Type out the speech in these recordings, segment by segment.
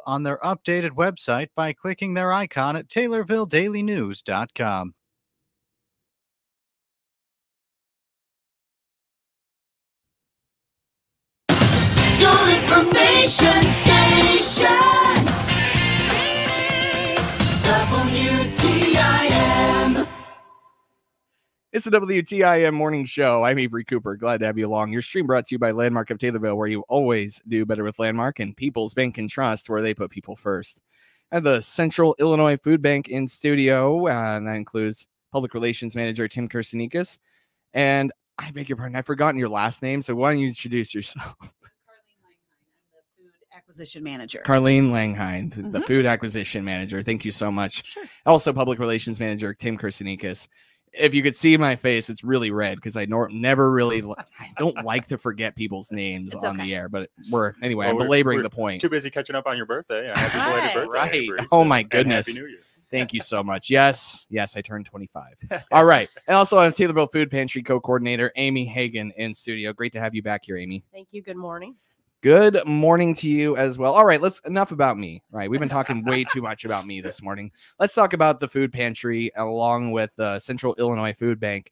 on their updated website by clicking their icon at TaylorvilleDailyNews.com. Your information station. WTIM. It's the WTIM Morning Show. I'm Avery Cooper. Glad to have you along. Your stream brought to you by Landmark of Taylorville, where you always do better with Landmark, and People's Bank and Trust, where they put people first. I have the Central Illinois Food Bank in studio, and that includes Public Relations Manager Tim Kersenikas. And I beg your pardon, I've forgotten your last name, so why don't you introduce yourself? Acquisition manager. Carlene Langhind, the food acquisition manager. Thank you so much. Sure. Also, public relations manager Tim Kersenikas. If you could see my face, it's really red because I never really, I don't like to forget people's names on the air. But I'm belaboring the point. Too busy catching up on your birthday. Happy belated birthday. Right. Avery, Oh my goodness. Happy New Year. Thank you so much. Yes, I turned 25. All right. And also, I have Taylorville Food Pantry co-coordinator Amy Hagan in studio. Great to have you back here, Amy. Thank you. Good morning. Good morning to you as well. All right, enough about me. Right, we've been talking way too much about me this morning. Let's talk about the food pantry along with the Central Illinois Food Bank.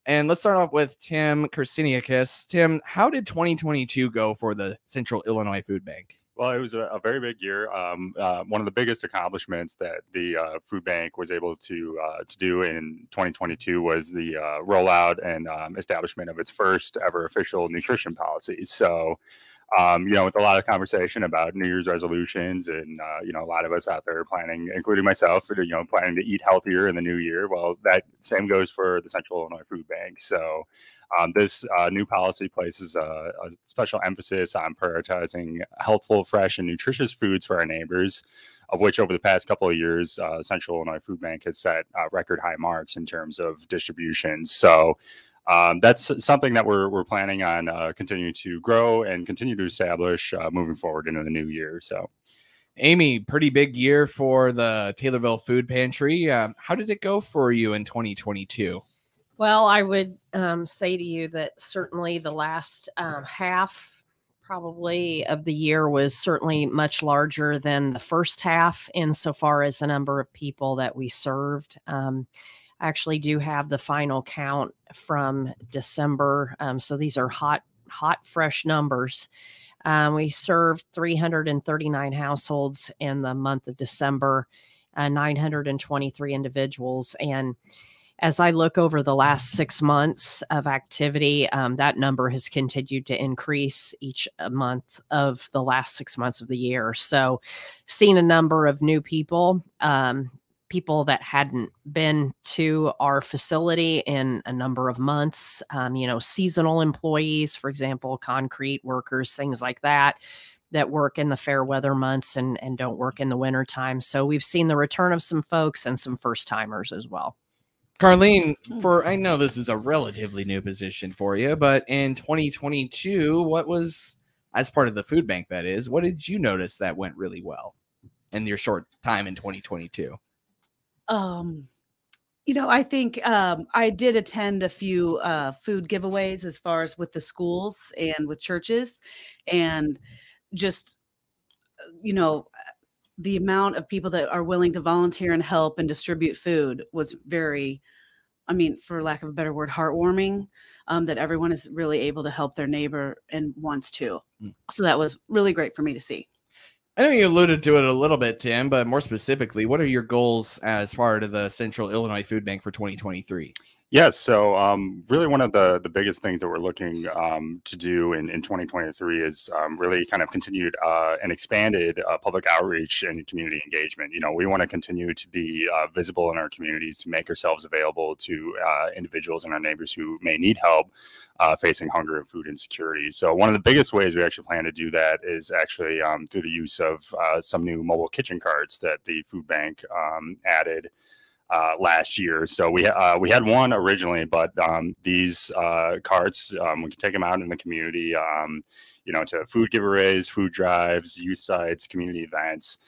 And let's start off with Tim Kersenikas. Tim, how did 2022 go for the Central Illinois Food Bank? Well, it was a very big year. One of the biggest accomplishments that the food bank was able to do in 2022 was the rollout and establishment of its first ever official nutrition policy. So, with a lot of conversation about New Year's resolutions and, a lot of us out there planning, including myself, planning to eat healthier in the new year. Well, that same goes for the Central Illinois Food Bank. So this new policy places a special emphasis on prioritizing healthful, fresh, and nutritious foods for our neighbors, of which over the past couple of years, Central Illinois Food Bank has set record high marks in terms of distribution. So that's something that we're planning on continuing to grow and continue to establish moving forward into the new year. So, Amy, pretty big year for the Taylorville Food Pantry. How did it go for you in 2022? Well, I would say to you that certainly the last half probably of the year was certainly much larger than the first half insofar as the number of people that we served. I actually do have the final count from December. So these are hot, fresh numbers. We served 339 households in the month of December, 923 individuals. And as I look over the last 6 months of activity, that number has continued to increase each month of the last 6 months of the year. So seeing a number of new people, people that hadn't been to our facility in a number of months, seasonal employees, for example, concrete workers, things like that work in the fair weather months and don't work in the winter time. So we've seen the return of some folks and some first timers as well. Carlene, I know this is a relatively new position for you, but in 2022, what was, as part of the food bank, that is, what did you notice that went really well in your short time in 2022? I think I did attend a few food giveaways as far as with the schools and with churches, and just, the amount of people that are willing to volunteer and help and distribute food was very, for lack of a better word, heartwarming, that everyone is really able to help their neighbor and wants to. So that was really great for me to see. I know you alluded to it a little bit, Tim, but more specifically, what are your goals as part of the Central Illinois Food Bank for 2023? Yes. So really one of the biggest things that we're looking to do in 2023 is really kind of continued and expanded public outreach and community engagement. We want to continue to be visible in our communities, to make ourselves available to individuals and our neighbors who may need help facing hunger and food insecurity. So one of the biggest ways we actually plan to do that is actually through the use of some new mobile kitchen carts that the food bank added last year. So we had one originally, but these carts, we can take them out in the community, to food giveaways, food drives, youth sites, community events.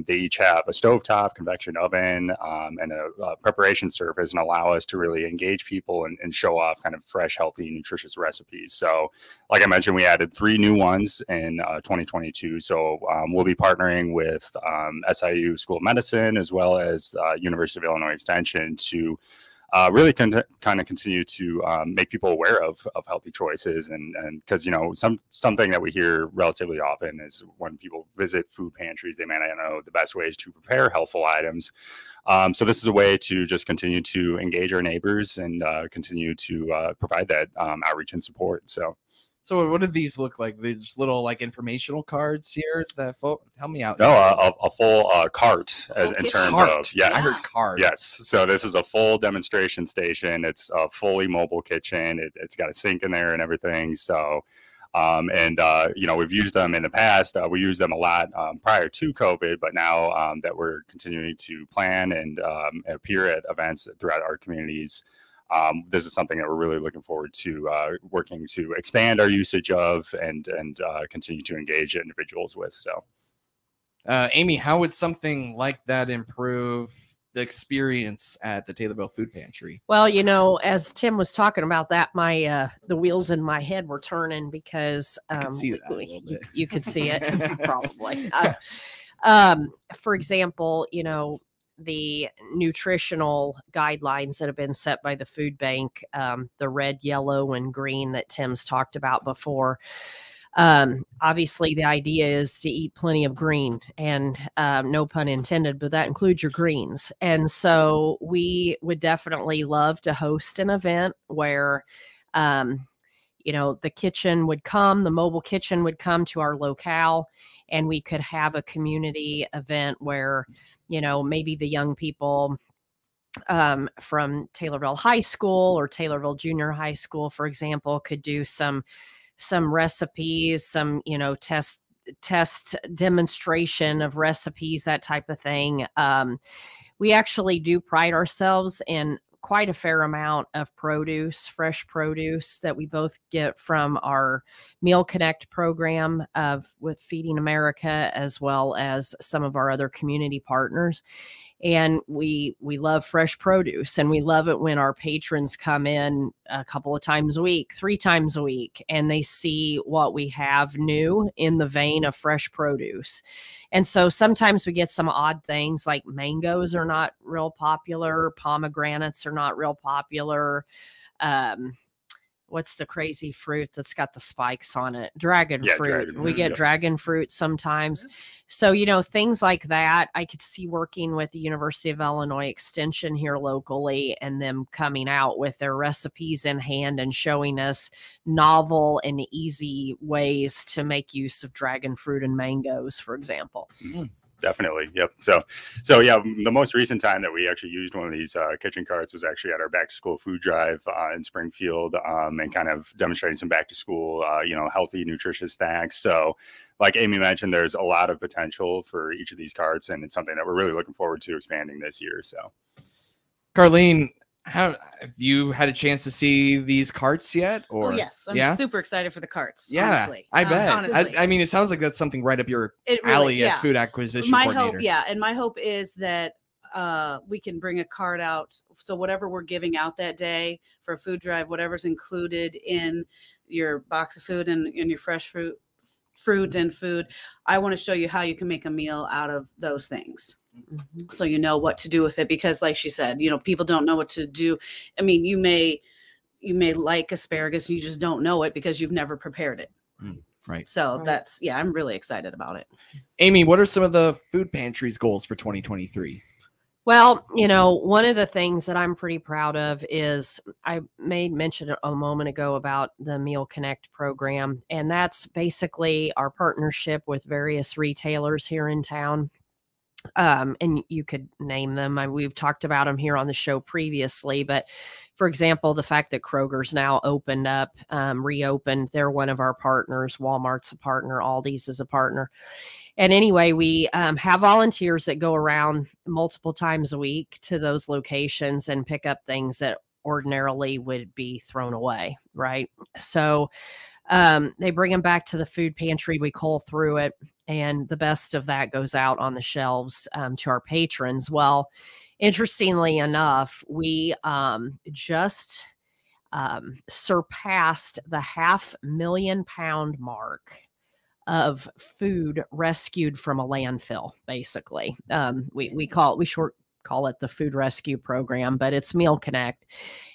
They each have a stovetop, convection oven, and a preparation surface, and allow us to really engage people and show off kind of fresh, healthy, nutritious recipes. So, like I mentioned, we added 3 new ones in 2022. So we'll be partnering with SIU School of Medicine as well as University of Illinois Extension to really kind of continue to make people aware of healthy choices, and because something that we hear relatively often is when people visit food pantries, they may not know the best ways to prepare healthful items. So this is a way to just continue to engage our neighbors and continue to provide that outreach and support. So what do these look like? These little like informational cards here that help me out. No, a full cart in terms of, yes. I heard cart. Yes. So this is a full demonstration station. It's a fully mobile kitchen. It's got a sink in there and everything. So, we've used them in the past. We used them a lot prior to COVID, but now that we're continuing to plan and appear at events throughout our communities, this is something that we're really looking forward to working to expand our usage of and continue to engage individuals with. So, Amy, how would something like that improve the experience at the Taylorville Food Pantry? Well, as Tim was talking about that, the wheels in my head were turning because I could see that a little bit. You could see it probably. For example, the nutritional guidelines that have been set by the food bank, the red, yellow, and green that Tim's talked about before. Obviously, the idea is to eat plenty of green, and no pun intended, but that includes your greens. And so we would definitely love to host an event where the kitchen would come, the mobile kitchen would come to our locale, and we could have a community event where, maybe the young people from Taylorville High School or Taylorville Junior High School, for example, could do some recipes, some, test demonstration of recipes, that type of thing. We actually do pride ourselves in quite a fair amount of produce, fresh produce that we both get from our Meal Connect program with Feeding America, as well as some of our other community partners. And we love fresh produce, and we love it when our patrons come in a couple of times a week, 3 times a week, and they see what we have new in the vein of fresh produce. And so sometimes we get some odd things, like mangoes are not real popular, pomegranates are not real popular. What's the crazy fruit that's got the spikes on it? Dragon fruit. We get dragon fruit sometimes. So, things like that, I could see working with the University of Illinois Extension here locally, and them coming out with their recipes in hand and showing us novel and easy ways to make use of dragon fruit and mangoes, for example. Mm-hmm. Definitely. Yep. So yeah, the most recent time that we actually used one of these kitchen carts was actually at our back to school food drive in Springfield, and kind of demonstrating some back to school, healthy, nutritious snacks. So like Amy mentioned, there's a lot of potential for each of these carts, and it's something that we're really looking forward to expanding this year. So, Carlene, have you had a chance to see these carts yet? Or yes, I'm super excited for the carts. Yeah, honestly. I bet. Honestly. I mean, it sounds like that's something right up your alley as food acquisition coordinator. My hope is that we can bring a cart out. So whatever we're giving out that day for a food drive, whatever's included in your box of food and in your fresh fruit and food, I want to show you how you can make a meal out of those things. Mm-hmm. So you know what to do with it, because like she said, people don't know what to do. I mean, you may like asparagus and you just don't know it because you've never prepared it. Right. So I'm really excited about it. Amy, what are some of the food pantry's goals for 2023? Well, one of the things that I'm pretty proud of is I made mention a moment ago about the Meal Connect program, and that's basically our partnership with various retailers here in town. And you could name them. We've talked about them here on the show previously, but for example, the fact that Kroger's now opened up, reopened, they're one of our partners. Walmart's a partner. Aldi's is a partner. And anyway, we have volunteers that go around multiple times a week to those locations and pick up things that ordinarily would be thrown away, right? So they bring them back to the food pantry. We cull through it, and the best of that goes out on the shelves to our patrons. Well, interestingly enough, we just surpassed the 500,000 pound mark of food rescued from a landfill. Basically, we short call it the Food Rescue Program, but it's Meal Connect.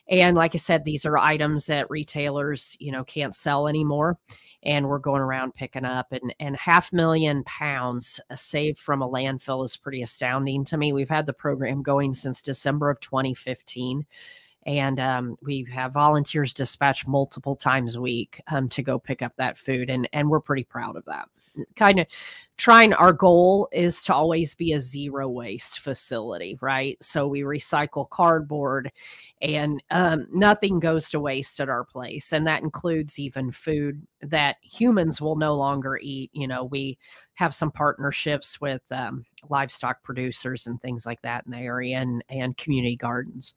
And like I said, these are items that retailers, can't sell anymore. And we're going around picking up, and 500,000 pounds saved from a landfill is pretty astounding to me. We've had the program going since December of 2015. And we have volunteers dispatched multiple times a week to go pick up that food. And we're pretty proud of that. Kind of our goal is to always be a zero waste facility, right? So we recycle cardboard, and nothing goes to waste at our place. And that includes even food that humans will no longer eat. We have some partnerships with livestock producers and things like that in the area, and community gardens.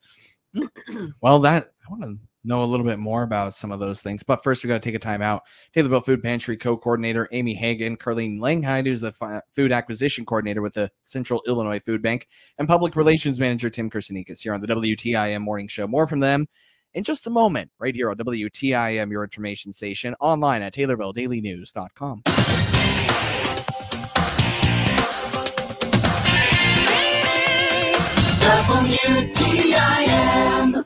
Well, I want to know a little bit more about some of those things. But first, we got to take a time out. Taylorville Food Pantry Co-Coordinator Amy Hagan, Carlene Langheide, who's the Food Acquisition Coordinator with the Central Illinois Food Bank, and Public Relations Manager Tim Kursenikas here on the WTIM Morning Show. More from them in just a moment, right here on WTIM, your information station, online at TaylorvilleDailyNews.com. WTIM.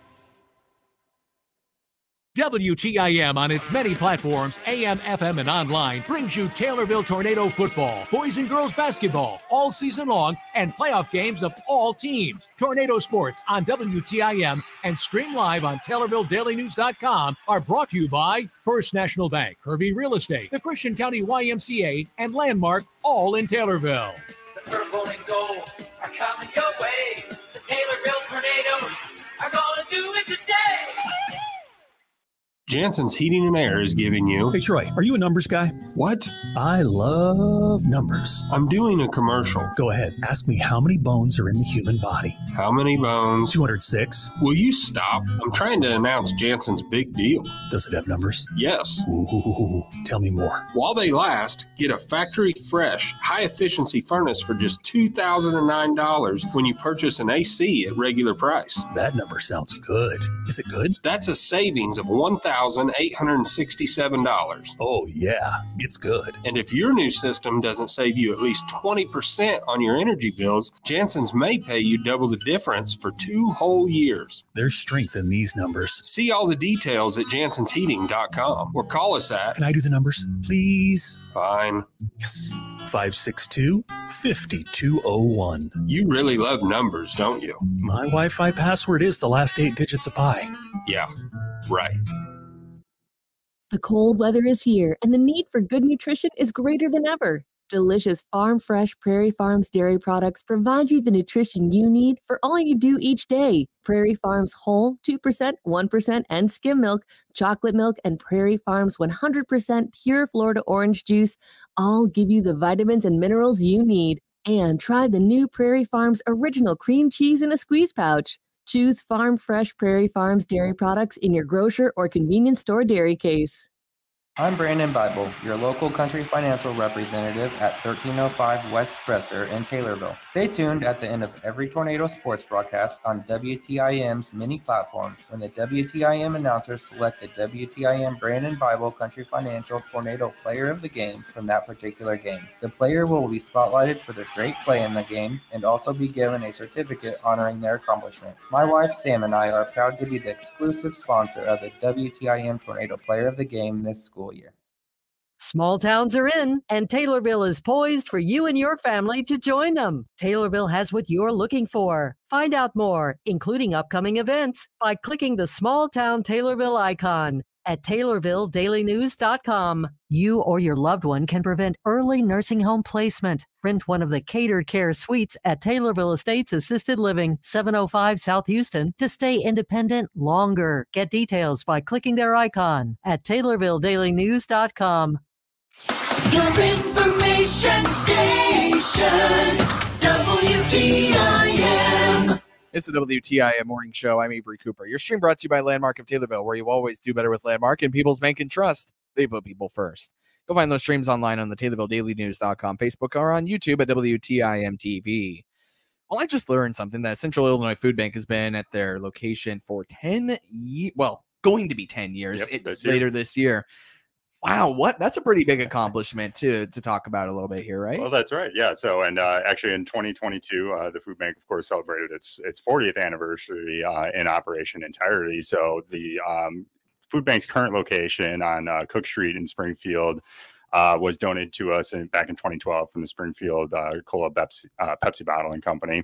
WTIM on its many platforms, AM, FM, and online, brings you Taylorville Tornado football, boys and girls basketball, all season long, and playoff games of all teams. Tornado sports on WTIM and stream live on TaylorvilleDailyNews.com are brought to you by First National Bank, Kirby Real Estate, the Christian County YMCA, and Landmark, all in Taylorville. The purple and gold are coming your way. The Taylorville Tornadoes are gonna do it today. Jansen's Heating and Air is giving you... Hey, Troy, are you a numbers guy? What? I love numbers. I'm doing a commercial. Go ahead. Ask me how many bones are in the human body. How many bones? 206. Will you stop? I'm trying to announce Jansen's big deal. Does it have numbers? Yes. Ooh, tell me more. While they last, get a factory fresh, high-efficiency furnace for just $2,009 when you purchase an AC at regular price. That number sounds good. Is it good? That's a savings of $1,867. Oh, yeah, it's good. And if your new system doesn't save you at least 20% on your energy bills, Jansen's may pay you double the difference for 2 whole years. There's strength in these numbers. See all the details at jansensheating.com or call us at... Can I do the numbers, please? Fine. Yes. 562-5201. You really love numbers, don't you? My Wi-Fi password is the last 8 digits of pi. Yeah, right. The cold weather is here, and the need for good nutrition is greater than ever. Delicious farm-fresh Prairie Farms dairy products provide you the nutrition you need for all you do each day. Prairie Farms whole, 2%, 1%, and skim milk, chocolate milk, and Prairie Farms 100% pure Florida orange juice all give you the vitamins and minerals you need. And try the new Prairie Farms original cream cheese in a squeeze pouch. Choose Farm Fresh Prairie Farms dairy products in your grocer or convenience store dairy case. I'm Brandon Bible, your local country financial representative at 1305 West Spresser in Taylorville. Stay tuned at the end of every tornado sports broadcast on WTIM's many platforms when the WTIM announcers select the WTIM Brandon Bible Country Financial Tornado Player of the Game from that particular game. The player will be spotlighted for their great play in the game and also be given a certificate honoring their accomplishment. My wife Sam and I are proud to be the exclusive sponsor of the WTIM Tornado Player of the Game this school year. Small towns are in, and Taylorville is poised for you and your family to join them. Taylorville has what you're looking for. Find out more, including upcoming events, by clicking the Small Town Taylorville icon at TaylorvilleDailyNews.com. You or your loved one can prevent early nursing home placement. Rent one of the catered care suites at Taylorville Estates Assisted Living, 705 South Houston, to stay independent longer. Get details by clicking their icon at TaylorvilleDailyNews.com. Your information station, WTIM. It's the WTIM Morning Show. I'm Avery Cooper. Your stream brought to you by Landmark of Taylorville, where you always do better with Landmark and People's Bank and Trust. They put people first. Go find those streams online on the TaylorvilleDailyNews.com, Facebook, or on YouTube at WTIM TV. Well, I just learned something that Central Illinois Food Bank has been at their location for 10 years. Well, going to be 10 years later this year. Wow, that's a pretty big accomplishment to talk about a little bit here, right? Well, that's right. Yeah. So, and actually in 2022, the food bank, of course, celebrated its 40th anniversary in operation entirely. So the food bank's current location on Cook Street in Springfield was donated to us back in 2012 from the Springfield Cola Pepsi Bottling Company.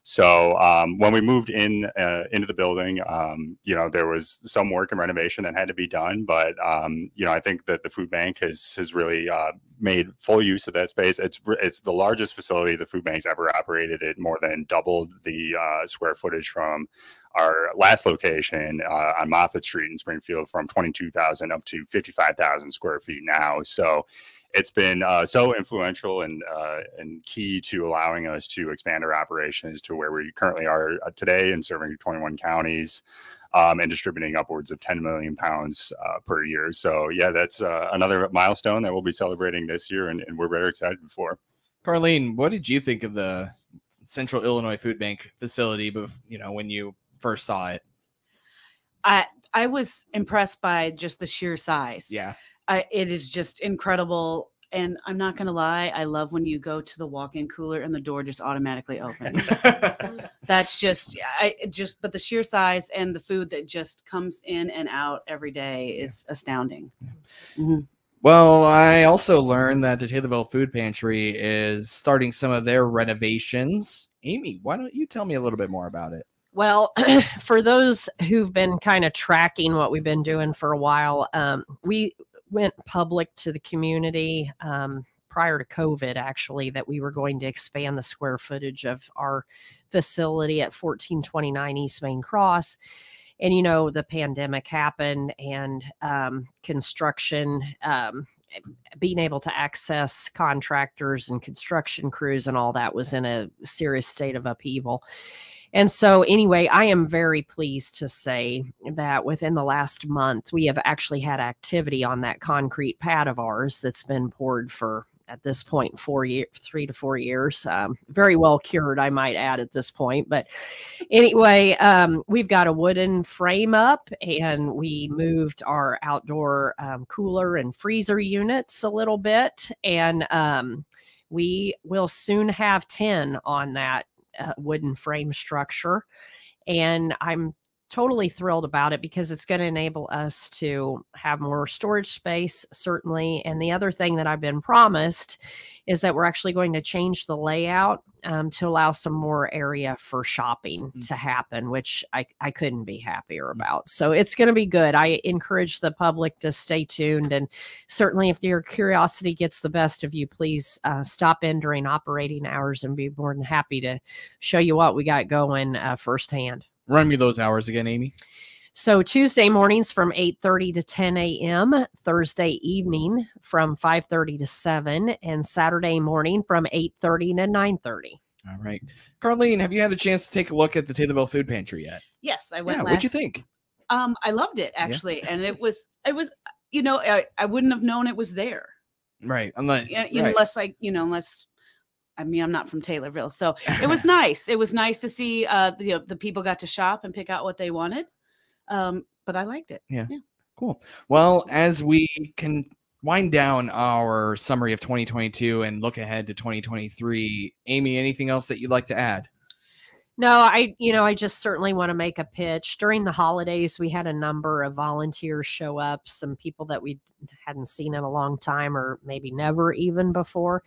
So when we moved into the building, there was some work and renovation that had to be done. But, I think that the food bank has really made full use of that space. It's the largest facility the food bank's ever operated. It more than doubled the square footage from our last location on Moffett Street in Springfield, from 22,000 up to 55,000 square feet now. So it's been so influential and key to allowing us to expand our operations to where we currently are today, and serving 21 counties and distributing upwards of 10 million pounds per year. So yeah, that's another milestone that we'll be celebrating this year, and we're very excited for. Carlene, what did you think of the Central Illinois Food Bank facility, when you first saw it? I was impressed by just the sheer size. Yeah. It is just incredible. And I'm not going to lie, I love when you go to the walk-in cooler and the door just automatically opens. That's but the sheer size and the food that just comes in and out every day is astounding. Mm-hmm. Well, I also learned that the Taylorville Food Pantry is starting some of their renovations. Amy, why don't you tell me a little bit more about it? Well, for those who've been kind of tracking what we've been doing for a while, we went public to the community prior to COVID, actually, that we were going to expand the square footage of our facility at 1429 East Main Cross. And, the pandemic happened, and construction, being able to access contractors and construction crews and all that was in a serious state of upheaval. And so anyway, I am very pleased to say that within the last month, we have actually had activity on that concrete pad of ours that's been poured for, at this point, 3 to 4 years. Very well cured, I might add, at this point. But anyway, we've got a wooden frame up, and we moved our outdoor cooler and freezer units a little bit. And we will soon have 10 on that wooden frame structure. And I'm totally thrilled about it because it's going to enable us to have more storage space, certainly. And the other thing that I've been promised is that we're actually going to change the layout to allow some more area for shopping to happen, which I couldn't be happier about. So it's going to be good. I encourage the public to stay tuned. And certainly if your curiosity gets the best of you, please stop in during operating hours, and be more than happy to show you what we got going firsthand. Run me those hours again, Amy. So Tuesday mornings from 8:30 to 10 a.m., Thursday evening from 5:30 to 7, and Saturday morning from 8:30 to 9:30. All right. Carlene, have you had a chance to take a look at the Taylorville Food Pantry yet? Yes, I went. What'd you think? I loved it, actually. Yeah. And it was, I wouldn't have known it was there. Right. Unless I'm not from Taylorville, so it was nice. It was nice to see the people got to shop and pick out what they wanted. But I liked it. Yeah. Cool. Well, as we can wind down our summary of 2022 and look ahead to 2023, Amy, anything else that you'd like to add? No, I just certainly want to make a pitch. During the holidays, we had a number of volunteers show up, some people that we hadn't seen in a long time, or maybe never even before.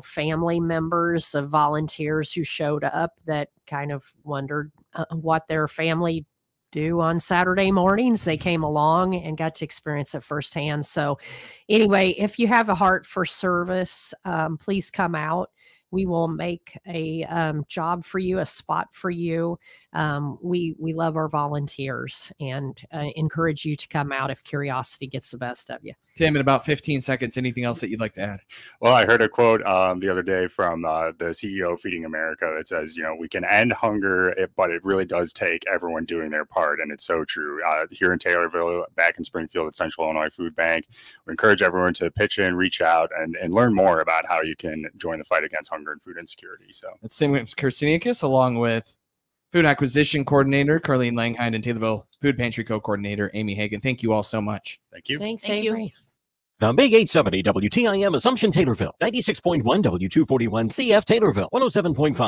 Family members of volunteers who showed up that kind of wondered what their family do on Saturday mornings. They came along and got to experience it firsthand. So anyway, if you have a heart for service, please come out. we will make a job for you, a spot for you. We love our volunteers and encourage you to come out if curiosity gets the best of you. Tim, in about 15 seconds, anything else that you'd like to add? Well, I heard a quote the other day from the CEO of Feeding America that says, you know, we can end hunger, but it really does take everyone doing their part. And it's so true. Here in Taylorville, back in Springfield at Central Illinois Food Bank, we encourage everyone to pitch in, reach out, and learn more about how you can join the fight against hunger and food insecurity. So that's Tim Kirsteniakis, along with Food Acquisition Coordinator Carlene Langhind and Taylorville Food Pantry Co-Coordinator Amy Hagan. Thank you all so much. Thank you. Thanks, Thank you. Avery. The Big 870 WTIM Assumption Taylorville, 96.1 W241 CF Taylorville, 107.5